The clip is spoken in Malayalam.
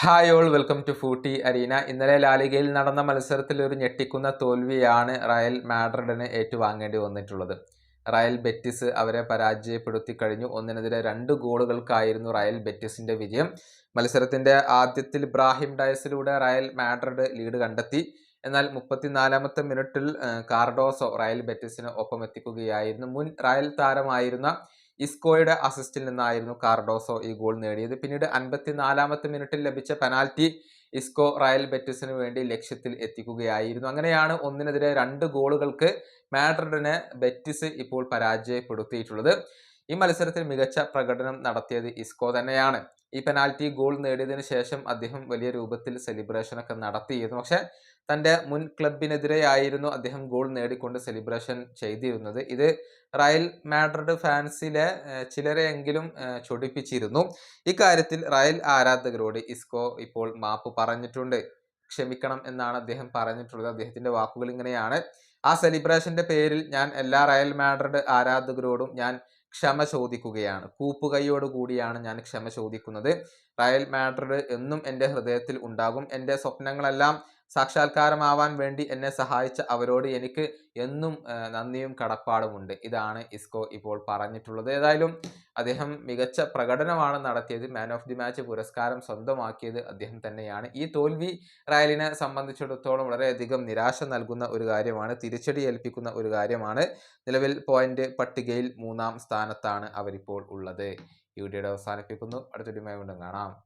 Hi all welcome to Footy Arena. ഇന്നലെ ലാലിഗയിൽ നടന്ന മത്സരത്തിൽ ഒരു ഞെട്ടിക്കുന്ന തോൽവിയാണ് റയൽ മാഡ്രിഡിന് ഏറ്റുവാങ്ങേണ്ടി വന്നിട്ടുള്ളത്. റയൽ ബെറ്റിസ് അവരെ പരാജയപ്പെടുത്തി കഴിഞ്ഞു. 1-2 ഗോളുകൾക്കായിരുന്നു റയൽ ബെറ്റിസിന്റെ വിജയം. മത്സരത്തിന്റെ ആദ്യത്തിൽ ഇബ്രാഹിം ഡയസിലൂടെ റയൽ മാഡ്രിഡ് ലീഡ് കണ്ടെത്തി. എന്നാൽ 34-ാമത്തെ മിനിറ്റിൽ കാർഡോസോ റയൽ ബെറ്റിസിന് ഒപ്പം എത്തിക്കുകയായിരുന്നു. മുൻ റയൽ താരമായിരുന്ന ഇസ്കോയുടെ അസിസ്റ്റിൽ നിന്നായിരുന്നു കാർഡോസോ ഈ ഗോൾ നേടിയത്. പിന്നീട് 54-ാമത്തെ മിനിറ്റിൽ ലഭിച്ച പെനാൽറ്റി ഇസ്കോ റയൽ ബെറ്റിസിന് വേണ്ടി ലക്ഷ്യത്തിൽ എത്തിക്കുകയായിരുന്നു. അങ്ങനെയാണ് 1-2 ഗോളുകൾക്ക് മാഡ്രിഡിനെ ബെറ്റിസ് ഇപ്പോൾ പരാജയപ്പെടുത്തിയിട്ടുള്ളത്. ഈ മത്സരത്തിൽ മികച്ച പ്രകടനം നടത്തിയത് ഇസ്കോ തന്നെയാണ്. ഈ പെനാൽറ്റി ഗോൾ നേടിയതിനു ശേഷം അദ്ദേഹം വലിയ രൂപത്തിൽ സെലിബ്രേഷൻ ഒക്കെ നടത്തിയിരുന്നു. പക്ഷെ തൻ്റെ മുൻ ക്ലബിനെതിരെയായിരുന്നു അദ്ദേഹം ഗോൾ നേടിക്കൊണ്ട് സെലിബ്രേഷൻ ചെയ്തിരുന്നത്. ഇത് റയൽ മാഡ്രിഡ് ഫാൻസിലെ ചിലരെയെങ്കിലും ചൊടിപ്പിച്ചിരുന്നു. ഇക്കാര്യത്തിൽ റയൽ ആരാധകരോട് ഇസ്കോ ഇപ്പോൾ മാപ്പ് പറഞ്ഞിട്ടുണ്ട്. ക്ഷമിക്കണം എന്നാണ് അദ്ദേഹം പറഞ്ഞിട്ടുള്ളത്. അദ്ദേഹത്തിന്റെ വാക്കുകൾ ഇങ്ങനെയാണ്: ആ സെലിബ്രേഷന്റെ പേരിൽ ഞാൻ എല്ലാ റയൽ മാഡ്രിഡ് ആരാധകരോടും ഞാൻ ക്ഷമ ചോദിക്കുകയാണ്. കൂപ്പുകൈയോട് കൂടിയാണ് ഞാൻ ക്ഷമ ചോദിക്കുന്നത്. റയൽ മാഡ്രിഡ് എന്നും എൻ്റെ ഹൃദയത്തിൽ ഉണ്ടാകും. എൻ്റെ സ്വപ്നങ്ങളെല്ലാം സാക്ഷാത്കാരമാവാൻ വേണ്ടി എന്നെ സഹായിച്ച അവരോട് എനിക്ക് എന്നും നന്ദിയും കടപ്പാടുമുണ്ട്. ഇതാണ് ഇസ്കോ ഇപ്പോൾ പറഞ്ഞിട്ടുള്ളത്. ഏതായാലും അദ്ദേഹം മികച്ച പ്രകടനമാണ് നടത്തിയത്. മാൻ ഓഫ് ദി മാച്ച് പുരസ്കാരം സ്വന്തമാക്കിയത് അദ്ദേഹം തന്നെയാണ്. ഈ തോൽവി റയലിനെ സംബന്ധിച്ചിടത്തോളം വളരെയധികം നിരാശ നൽകുന്ന ഒരു കാര്യമാണ്, തിരിച്ചടി ഏൽപ്പിക്കുന്ന ഒരു കാര്യമാണ്. നിലവിൽ പോയിന്റ് പട്ടികയിൽ 3-ാം സ്ഥാനത്താണ് അവരിപ്പോൾ ഉള്ളത്. ഈ വീഡിയോയുടെ അവസാനിപ്പിക്കുന്നു. അടുത്ത വീഡിയോയുമായി വീണ്ടും കാണാം.